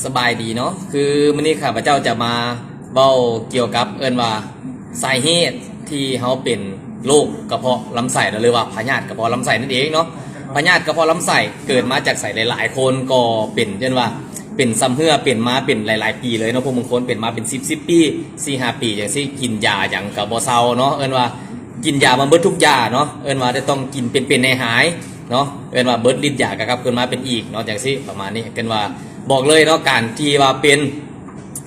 สบายดีเนาะคือมื้อนี้ข้าพเจ้าจะมาเว้าเกี่ยวกับว่าสาเหตุที่เฮาเป็นโรคกระเพาะลำไส้หรือว่าพยาธิกระเพาะลำไส้นั่นเองเนาะพยาธิกระเพาะลำไส้เกิดมาจากไส้หลายๆคนก็เป็นว่าเป็นซ้ำเหื่อเป็นมาเป็นหลายๆปีเลยเนาะพวกบางคนเป็นมาเป็น10ปี4-5ปีอย่างที่กินยาอย่างก็บ่เซาเนาะว่ากินยามาเบิดทุกยาเนาะว่าจะต้องกินเป็นให้หายเนาะว่าเบิดฤทธิ์ยาก็ครับขึ้นมาเป็นอีกเนาะจังซี่ประมาณนี้ว่าบอกเลยเนาะการที่ว่าเป็น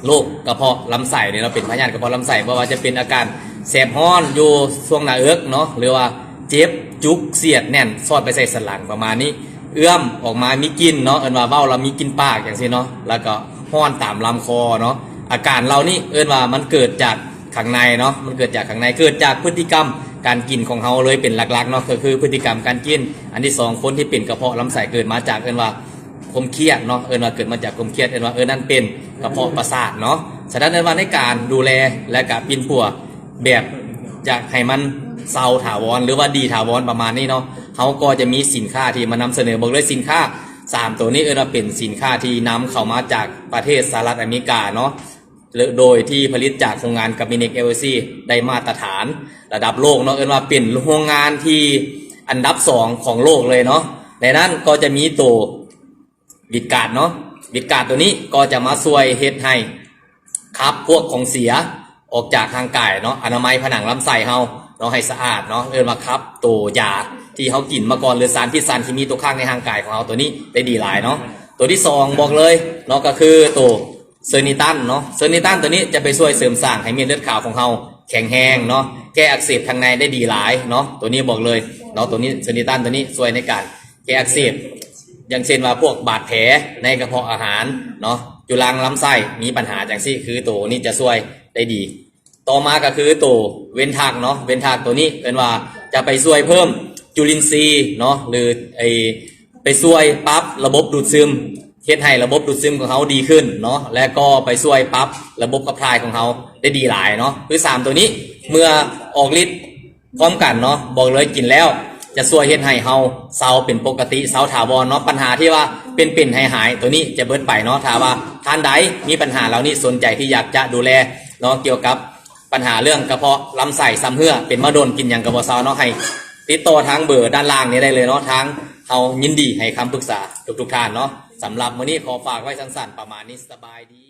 โรคกระเพาะลำไส้เนี่ยเราเป็นพยาธิกระเพาะลำไส้เพราะว่าจะเป็นอาการแสบร้อนอยู่ช่วงหน้าอกเนาะหรือว่าเจ็บจุกเสียดแน่นซอดไปใส่สันหลังประมาณนี้เอื้อมออกมามีกลิ่นเนาะว่าเบ้าเรามีกลิ่นปากอย่างนี้เนาะแล้วก็ห้อนตามลำคอเนาะอาการเรานี่ว่ามันเกิดจากข้างในเนาะมันเกิดจากข้างในเกิดจากพฤติกรรมการกินของเราเลยเป็นหลักๆเนาะก็คือพฤติกรรมการกินอันที่สองคนที่เป็นกระเพาะลำไส้เกิดมาจากว่าความเครียดเนาะว่าเกิดมาจากความเครียดว่านั่นเป็นกระเพาะประสาทเนาะฉะนั้นว่าในการดูแลและกับปินปัวแบบจากให้มันเซาถาวรหรือว่าดีถาวรประมาณนี้เนาะเขาก็จะมีสินค้าที่มานำเสนอบอกเลยสินค้า3ตัวนี้ว่าเป็นสินค้าที่นำเข้ามาจากประเทศสหรัฐอเมริกาเนาะโดยที่ผลิตจากโรงงานกามิเนกเอลซีได้มาตรฐานระดับโลกเนาะว่าเป็นโรงงานที่อันดับ2ของโลกเลยเนาะในนั้นก็จะมีตัววิดการ์ดเนาะวิดการ์ดตัวนี้ก็จะมาช่วยเฮ็ดให้ขับพวกของเสียออกจากทางกายเนาะอนามัยผนังลำไส้เฮาเนาะให้สะอาดเนาะมาครับตัวยาที่เฮากินมาก่อนหรือสารพิษสารที่มีตัวข้างในทางกายของเฮาตัวนี้ได้ดีหลายเนาะตัวที่2บอกเลยเนาะก็คือตัวเซอร์นิตันเนาะเซอร์นิตันตัวนี้จะไปช่วยเสริมสร้างให้เม็ดเลือดขาวของเฮาแข็งแรงเนาะแก้อักเสบทางในได้ดีหลายเนาะตัวนี้บอกเลยเนาะตัวนี้เซอร์นิตันตัวนี้ช่วยในการแก้อักเสบอย่างเช่นว่าพวกบาดแผลในกระเพาะอาหารเนาะจุลังลำไส้มีปัญหาอย่างซี่คือตัวนี้จะช่วยได้ดีต่อมาก็คือตัวเวนทักเนาะเวนทักตัวนี้ว่าจะไปช่วยเพิ่มจุลินทรีย์เนาะหรือไปช่วยปรับระบบดูดซึมเฮ็ดให้ระบบดูดซึมของเขาดีขึ้นเนาะและก็ไปช่วยปรับระบบขับถ่ายของเขาได้ดีหลายเนาะคือ3ตัวนี้เมื่อออกฤทธิ์พร้อมกันเนาะบอกเลยกินแล้วจะช่วยเฮ็ดให้เฮาเซาเป็นปกติเซาถาวรเนาะปัญหาที่ว่าเป็นให้หายตัวนี้จะเบิดไปเนาะถ้าว่าท่านใดมีปัญหาเหล่านี้สนใจที่อยากจะดูแลเนาะเกี่ยวกับปัญหาเรื่องกระเพาะลำไส้ซ้ำเหื่อเป็นมาโดนกินอย่างกระเพาะเซาเนาะให้ติดต่อทางเบอร์ด้านล่างนี้ได้เลยเนาะทางเฮายินดีให้คำปรึกษาทุกท่านเนาะสำหรับมื้อนี้ขอฝากไว้สั้นๆประมาณนี้สบายดี